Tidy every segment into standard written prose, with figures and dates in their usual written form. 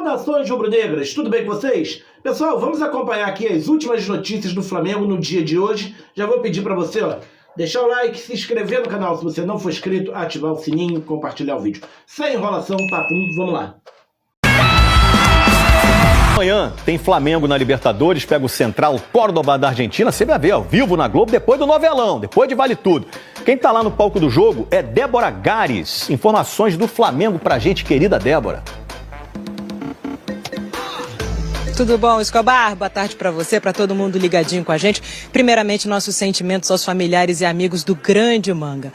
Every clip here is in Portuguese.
Saudações rubro-negras, tudo bem com vocês? Pessoal, vamos acompanhar aqui as últimas notícias do Flamengo no dia de hoje. Já vou pedir para você, deixar o like, se inscrever no canal se você não for inscrito, ativar o sininho, compartilhar o vídeo. Sem enrolação, papum, vamos lá. Amanhã tem Flamengo na Libertadores, pega o Central Córdoba da Argentina. Você vai ver ao vivo na Globo, depois do novelão, depois de Vale Tudo. Quem tá lá no palco do jogo é Débora Gares. Informações do Flamengo pra gente, querida Débora. Tudo bom, Escobar? Boa tarde para você, para todo mundo ligadinho com a gente. Primeiramente, nossos sentimentos aos familiares e amigos do grande Manga.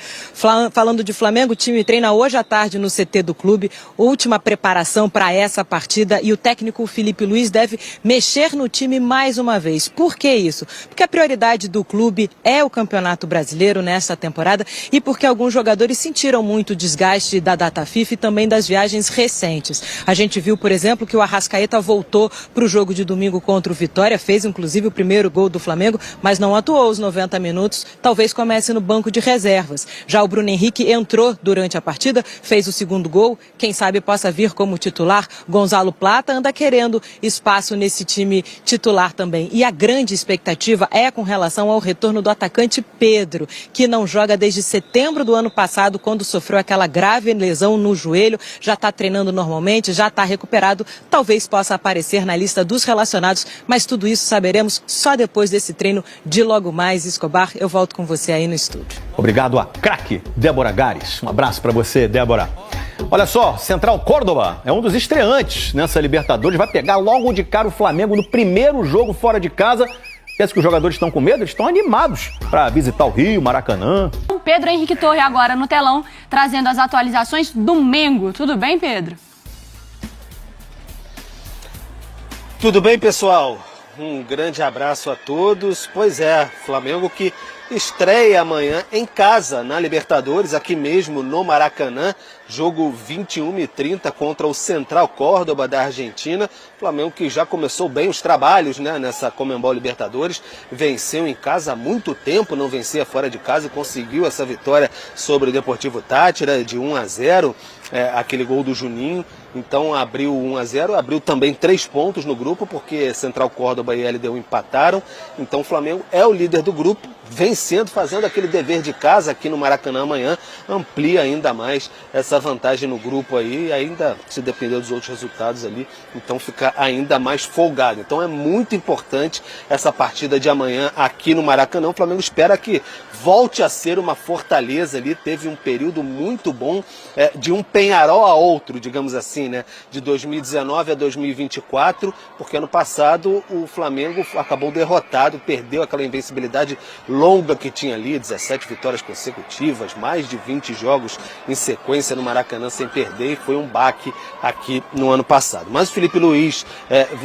Falando de Flamengo, o time treina hoje à tarde no CT do clube, última preparação para essa partida, e o técnico Felipe Luiz deve mexer no time mais uma vez. Por que isso? Porque a prioridade do clube é o Campeonato Brasileiro nesta temporada e porque alguns jogadores sentiram muito desgaste da data FIFA e também das viagens recentes. A gente viu, por exemplo, que o Arrascaeta voltou para o jogo de domingo contra o Vitória, fez inclusive o primeiro gol do Flamengo, mas não atuou os 90 minutos, talvez comece no banco de reservas. Já o Bruno Henrique entrou durante a partida, fez o segundo gol, quem sabe possa vir como titular. Gonzalo Plata anda querendo espaço nesse time titular também. E a grande expectativa é com relação ao retorno do atacante Pedro, que não joga desde setembro do ano passado, quando sofreu aquela grave lesão no joelho, já está treinando normalmente, já está recuperado, talvez possa aparecer na lista dos relacionados, mas tudo isso saberemos só depois desse treino de logo mais. Escobar, eu volto com você aí no estúdio. Obrigado a craque Débora Gares. Um abraço para você, Débora. Olha só, Central Córdoba é um dos estreantes nessa Libertadores, vai pegar logo de cara o Flamengo no primeiro jogo fora de casa. Pensa que os jogadores estão com medo? Eles estão animados para visitar o Rio, Maracanã. Pedro Henrique Torre agora no telão, trazendo as atualizações do Mengo. Tudo bem, Pedro? Tudo bem, pessoal? Um grande abraço a todos. Pois é, Flamengo que estreia amanhã em casa na Libertadores, aqui mesmo no Maracanã. Jogo 21h30 contra o Central Córdoba da Argentina. Flamengo que já começou bem os trabalhos, né, nessa Conmebol Libertadores. Venceu em casa há muito tempo, não vencia fora de casa e conseguiu essa vitória sobre o Deportivo Táchira de 1-0. Aquele gol do Juninho. Então abriu 1-0, abriu também 3 pontos no grupo, porque Central Córdoba e LDU empataram. Então o Flamengo é o líder do grupo, vencendo, fazendo aquele dever de casa aqui no Maracanã amanhã, amplia ainda mais essa vantagem no grupo aí, ainda se depender dos outros resultados ali, então fica ainda mais folgado. Então é muito importante essa partida de amanhã aqui no Maracanã. O Flamengo espera que volte a ser uma fortaleza ali, teve um período muito bom, de um Penharol a outro, digamos assim, né? De 2019 a 2024, porque ano passado o Flamengo acabou derrotado, perdeu aquela invencibilidade longa que tinha ali, 17 vitórias consecutivas, mais de 20 jogos em sequência no Maracanã sem perder, e foi um baque aqui no ano passado. Mas o Felipe Luiz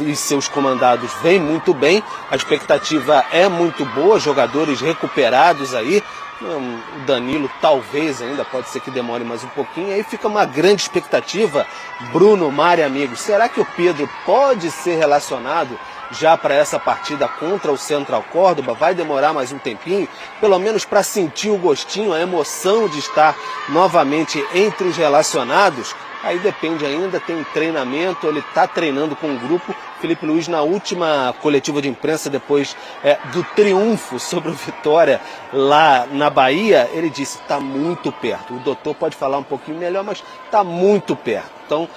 e seus comandados vêm muito bem, a expectativa é muito boa, jogadores recuperados aí. O Danilo talvez ainda, pode ser que demore mais um pouquinho, aí fica uma grande expectativa. Bruno, Mário, amigos, será que o Pedro pode ser relacionado já para essa partida contra o Central Córdoba? Vai demorar mais um tempinho, pelo menos para sentir o gostinho, a emoção de estar novamente entre os relacionados? Aí depende ainda, tem um treinamento, ele está treinando com o grupo. Felipe Luiz, na última coletiva de imprensa, depois do triunfo sobre o Vitória lá na Bahia, ele disse, está muito perto. O doutor pode falar um pouquinho melhor, mas está muito perto. Então,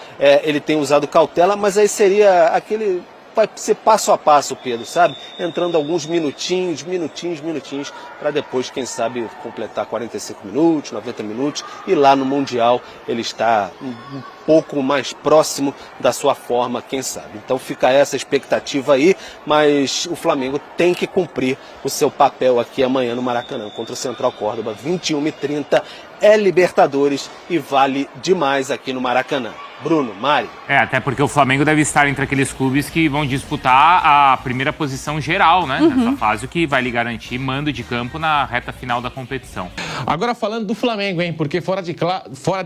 ele tem usado cautela, mas aí seria aquele... Vai ser passo a passo, Pedro, sabe? Entrando alguns minutinhos, para depois, quem sabe, completar 45 minutos, 90 minutos, e lá no Mundial ele está um pouco mais próximo da sua forma, quem sabe. Então fica essa expectativa aí, mas o Flamengo tem que cumprir o seu papel aqui amanhã no Maracanã, contra o Central Córdoba, 21h30, é Libertadores e vale demais aqui no Maracanã. Bruno, Mário. Até porque o Flamengo deve estar entre aqueles clubes que vão disputar a primeira posição geral, né? Nessa fase, o que vai lhe garantir mando de campo na reta final da competição. Agora falando do Flamengo, hein? Porque fora de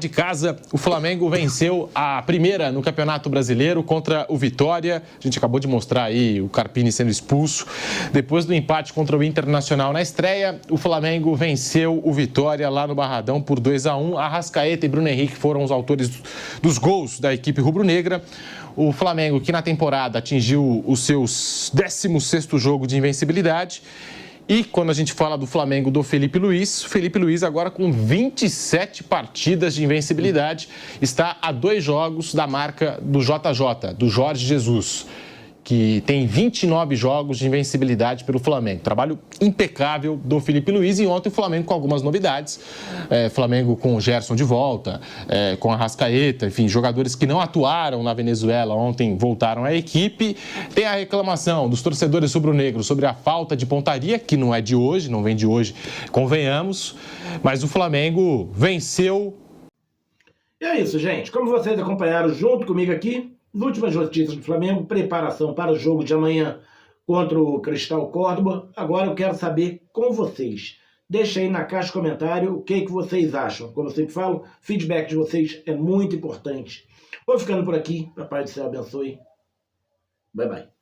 casa, o Flamengo venceu a primeira no Campeonato Brasileiro contra o Vitória. A gente acabou de mostrar aí o Carpini sendo expulso. Depois do empate contra o Internacional na estreia, o Flamengo venceu o Vitória lá no Barradão por 2-1. Arrascaeta e Bruno Henrique foram os autores dos gols da equipe rubro-negra. O Flamengo, que na temporada atingiu o seu 16º jogo de invencibilidade. E quando a gente fala do Flamengo do Felipe Luiz agora com 27 partidas de invencibilidade, está a 2 jogos da marca do JJ, do Jorge Jesus, que tem 29 jogos de invencibilidade pelo Flamengo. Trabalho impecável do Felipe Luiz, e ontem o Flamengo com algumas novidades. Flamengo com o Gerson de volta, com a Arrascaeta, enfim, jogadores que não atuaram na Venezuela ontem voltaram à equipe. Tem a reclamação dos torcedores rubro-negros sobre a falta de pontaria, que não é de hoje, não vem de hoje, convenhamos, mas o Flamengo venceu. E é isso, gente. Como vocês acompanharam junto comigo aqui, as últimas notícias do Flamengo, preparação para o jogo de amanhã contra o Cristal Córdoba. Agora eu quero saber com vocês. Deixa aí na caixa de comentário o que vocês acham. Como eu sempre falo, feedback de vocês é muito importante. Vou ficando por aqui. Papai do céu abençoe. Bye, bye.